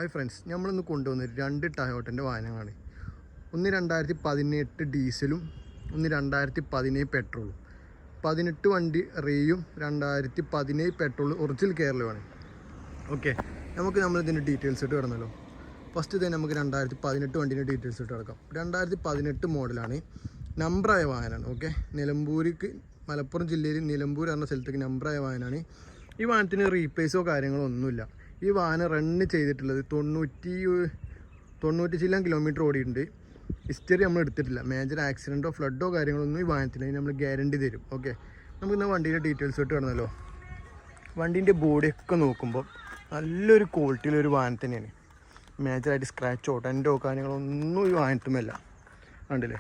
Hi friends, നമ്മളിന്ന് കൊണ്ടുവന്നത് രണ്ട് ടയോട്ടൻ്റെ വാഹനങ്ങളാണ്. ഒന്ന് 2018 ഡീസലും ഒന്ന് 2017 പെട്രോളും. 18 വണ്ടി റേയും 2017 പെട്രോൾ ഒറിജിനൽ കേരളമാണ്. ഓക്കെ, നമ്മളിതിൻ്റെ ഡീറ്റെയിൽസ് ഇട്ട് കിടന്നല്ലോ. ഫസ്റ്റ് തന്നെ നമുക്ക് 2018 വണ്ടീൻ്റെ ഡീറ്റെയിൽസ് ഇട്ട് കിടക്കാം. 2018 മോഡലാണ്, നമ്പറായ വാഹനമാണ്. ഓക്കെ, നിലമ്പൂർക്ക്, മലപ്പുറം ജില്ലയിൽ നിലമ്പൂർ എന്ന സ്ഥലത്തേക്ക് നമ്പറായ വാഹനമാണ്. ഈ വാഹനത്തിന് റീപ്ലേസോ കാര്യങ്ങളോ ഒന്നുമില്ല. ഈ വാഹനം റണ്ണ് ചെയ്തിട്ടുള്ളത് 90 ചില്ലും കിലോമീറ്റർ ഓടിയിട്ടുണ്ട്. ഹിസ്റ്ററി നമ്മൾ എടുത്തിട്ടില്ല. മേജർ ആക്സിഡൻറ്റോ ഫ്ലഡോ കാര്യങ്ങളൊന്നും ഈ വാഹനത്തിന് നമ്മൾ ഗ്യാരണ്ടി തരും. ഓക്കെ, നമുക്കിന്ന് വണ്ടീൻ്റെ ഡീറ്റെയിൽസ് ഇട്ട് കിടന്നല്ലോ. വണ്ടീൻ്റെ ബോഡിയൊക്കെ നോക്കുമ്പോൾ നല്ലൊരു ക്വാളിറ്റിയിലൊരു വാഹനം തന്നെയാണ്. മേജറായിട്ട് സ്ക്രാച്ചോ ടെൻറ്റോ കാര്യങ്ങളൊന്നും ഈ വാഹനത്തുമല്ല. കണ്ടില്ലേ,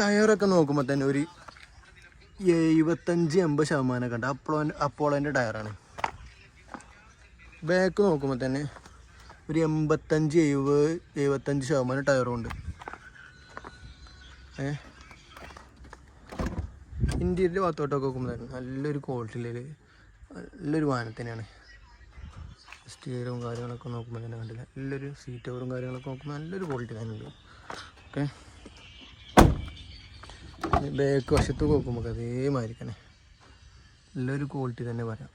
ടയറൊക്കെ നോക്കുമ്പോൾ തന്നെ ഒരു 75-80% ഉണ്ട്. അപ്പോളോൻ്റെ ടയറാണ്. ബാക്ക് നോക്കുമ്പോൾ തന്നെ ഒരു 85-75% ടയറും ഉണ്ട്. ഇന്ത്യയുടെ ഭാഗത്തോട്ടൊക്കെ നോക്കുമ്പോൾ തന്നെ നല്ലൊരു ക്വാളിറ്റിയിൽ നല്ലൊരു വാഹനം തന്നെയാണ്. സ്റ്റീയറും കാര്യങ്ങളൊക്കെ നോക്കുമ്പോൾ തന്നെ കണ്ടില്ല, നല്ലൊരു സീറ്റ് കവറും കാര്യങ്ങളൊക്കെ നോക്കുമ്പോൾ നല്ലൊരു ക്വാളിറ്റി തന്നെയുണ്ട്. ഓക്കെ, ബാക്ക് വശത്ത് നോക്കുമ്പോൾ അതേമാതിരി തന്നെ നല്ലൊരു ക്വാളിറ്റി തന്നെ പറയാം.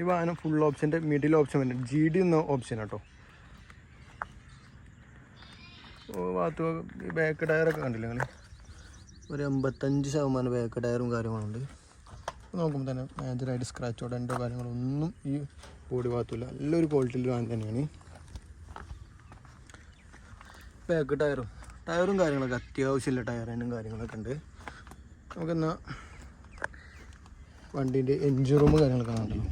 ഈ വാഹനം ഫുൾ ഓപ്ഷൻ്റെ മിഡിൽ ഓപ്ഷൻ വരുന്നത് GD എന്ന ഓപ്ഷൻ കേട്ടോ. ഭാഗത്ത് ബാക്ക് ടയറൊക്കെ കണ്ടില്ല നിങ്ങൾ, ഒരു 85% ബാക്ക് ടയറും കാര്യങ്ങളുണ്ട്. നോക്കുമ്പോൾ തന്നെ മേജറായിട്ട് സ്ക്രാച്ചോ ഡെൻറ്റോ കാര്യങ്ങളൊന്നും ഈ ബോഡി ഭാഗത്തുമില്ല. നല്ലൊരു ക്വാളിറ്റിയിൽ വാഹനം തന്നെയാണ്. ബാക്ക് ടയറും കാര്യങ്ങളൊക്കെ അത്യാവശ്യമുള്ള ടയറിനും കാര്യങ്ങളൊക്കെ ഉണ്ട്. നമുക്കെന്നാൽ വണ്ടീൻ്റെ എൻജിൻ റൂം കാര്യങ്ങളൊക്കെ കാണണ്ടല്ലോ.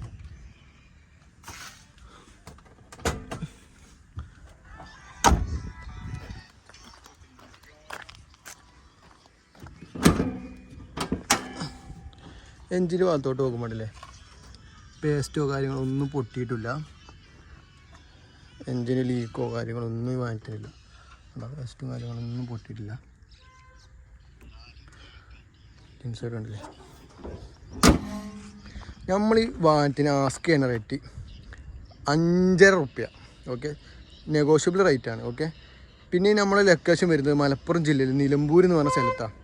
എൻജിന് ഭാഗത്തോട്ട് നോക്കുമ്പോഴല്ലേ പേസ്റ്റോ കാര്യങ്ങളൊന്നും പൊട്ടിയിട്ടില്ല. എൻജിന് ലീക്കോ കാര്യങ്ങളൊന്നും വാങ്ങിയിട്ടില്ല. പേസ്റ്റും കാര്യങ്ങളൊന്നും പൊട്ടിയിട്ടില്ല. ഇൻസൈഡ് ഉണ്ടല്ലേ. നമ്മൾ ഈ വാഹനത്തിന് ആസ്ക് ചെയ്യുന്ന റേറ്റ് 5.5 റുപ്യ. ഓക്കെ, നെഗോഷ്യബിൾ റേറ്റാണ്. ഓക്കെ, പിന്നെ നമ്മളെ ലൊക്കേഷൻ വരുന്നത് മലപ്പുറം ജില്ലയിൽ നിലമ്പൂർ എന്ന് പറഞ്ഞ സ്ഥലത്താണ്.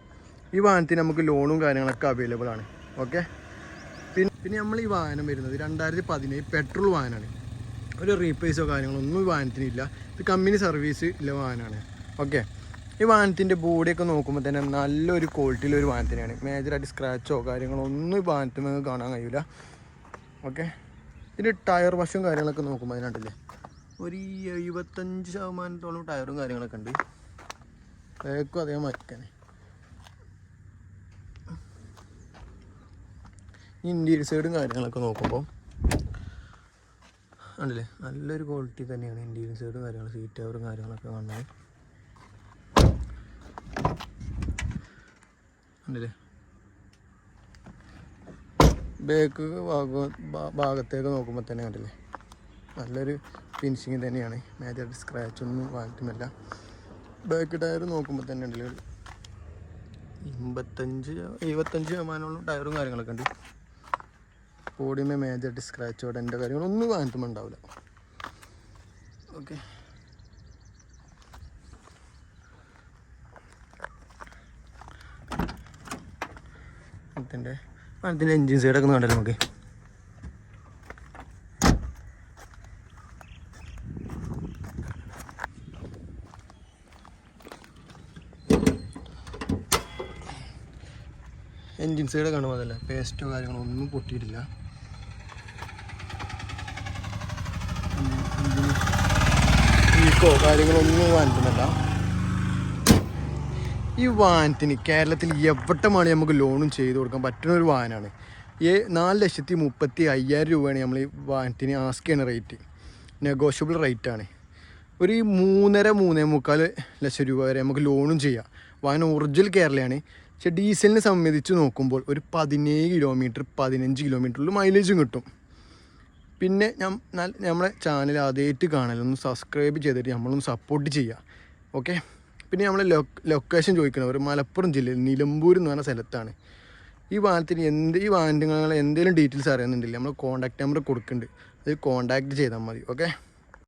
ഈ വാഹനത്തിന് നമുക്ക് ലോണും കാര്യങ്ങളൊക്കെ അവൈലബിൾ ആണ്. ഓക്കെ, പിന്നെ നമ്മൾ ഈ വാഹനം വരുന്നത് 2017 പെട്രോൾ വാഹനമാണ്. ഒരു റീപ്ലേസോ കാര്യങ്ങളൊന്നും ഈ വാഹനത്തിനില്ല. ഇത് കമ്പനി സർവീസ് ഉള്ള വാഹനമാണ്. ഓക്കെ, ഈ വാഹനത്തിൻ്റെ ബോഡിയൊക്കെ നോക്കുമ്പോൾ തന്നെ നല്ലൊരു ക്വാളിറ്റിയിലൊരു വാഹനം തന്നെയാണ്. മേജറായിട്ട് സ്ക്രാച്ചോ കാര്യങ്ങളോ ഒന്നും ഈ വാഹനത്തിൽ നമുക്ക് കാണാൻ കഴിയില്ല. ഓക്കെ, ഇതിൻ്റെ ടയർ വശവും കാര്യങ്ങളൊക്കെ നോക്കുമ്പോൾ അതിനാട്ടില്ലേ ഒരു 75% ടയറും കാര്യങ്ങളൊക്കെ ഉണ്ട്. ബാക്കും അതേ മറ്റേ. ഇൻറ്റീരിയർ സൈഡും കാര്യങ്ങളൊക്കെ നോക്കുമ്പോൾ ആണല്ലേ നല്ലൊരു ക്വാളിറ്റി തന്നെയാണ്. ഇൻറ്റീരിയർ സൈഡും കാര്യങ്ങളും സീറ്റ് കവറും കാര്യങ്ങളൊക്കെ കാണുന്നത് ഉണ്ടല്ലേ. ബാക്ക് ഭാഗത്തേക്ക് നോക്കുമ്പോൾ തന്നെ കണ്ടില്ലേ നല്ലൊരു ഫിനിഷിങ് തന്നെയാണ്. മേജർ സ്ക്രാച്ചൊന്നും വാങ്ങിക്കുന്നില്ല. ബാക്ക് ടയർ നോക്കുമ്പോൾ തന്നെ ഉണ്ടല്ലേ 85-70% ടയറും കാര്യങ്ങളൊക്കെ ഉണ്ട്. ബോഡിമേ മേജറായിട്ട് സ്ക്രാച്ചോ ഡെൻറ്റോ കാര്യങ്ങളൊന്നും വാങ്ങിക്കുമ്പോൾ ഉണ്ടാവില്ല. ഓക്കെ, വാഹനത്തിൻ്റെ എൻജിൻ സൈഡൊക്കെ കണ്ടല്ലോ നമുക്ക്. എൻജിൻ സൈഡ് കാണുമ്പോൾ അതല്ല പേസ്റ്റോ കാര്യങ്ങളോ ഒന്നും പൊട്ടിയിട്ടില്ല. ലീക്കോ കാര്യങ്ങളൊന്നും വാങ്ങിക്കുന്നില്ല. ഈ വാഹനത്തിന് കേരളത്തിൽ എവിടമാണ് നമുക്ക് ലോണും ചെയ്ത് കൊടുക്കാൻ പറ്റുന്ന ഒരു വാഹനമാണ്. 4,35,000 രൂപയാണ് നമ്മൾ ഈ വാഹനത്തിന് ആസ്ക് ചെയ്യുന്ന റേറ്റ്. നെഗോഷ്യബിൾ റേറ്റാണ്. ഒരു 3.5-3.25 ലക്ഷം രൂപ വരെ നമുക്ക് ലോണും ചെയ്യാം. വാഹനം ഒറിജിനൽ കേരളയാണ്. പക്ഷേ ഡീസലിനെ സംബന്ധിച്ച് നോക്കുമ്പോൾ ഒരു 17 കിലോമീറ്റർ 15 കിലോമീറ്ററിൽ മൈലേജും കിട്ടും. പിന്നെ നമ്മളെ ചാനൽ ആദ്യമായിട്ട് കാണലൊന്ന് സബ്സ്ക്രൈബ് ചെയ്തിട്ട് നമ്മളൊന്ന് സപ്പോർട്ട് ചെയ്യുക. ഓക്കെ, പിന്നെ നമ്മളെ ലൊക്കേഷൻ ചോദിക്കുന്നവർ മലപ്പുറം ജില്ലയിൽ നിലമ്പൂർ എന്ന് പറഞ്ഞ സ്ഥലത്താണ്. ഈ വാഹനത്തിന് ഈ വാഹനങ്ങൾ എന്തെങ്കിലും ഡീറ്റെയിൽസ് അറിയുന്നുണ്ടെങ്കിൽ നമ്മൾ കോൺടാക്ട് നമ്പർ കൊടുക്കുന്നുണ്ട്, അത് കോൺടാക്ട് ചെയ്താൽ മതി. ഓക്കെ.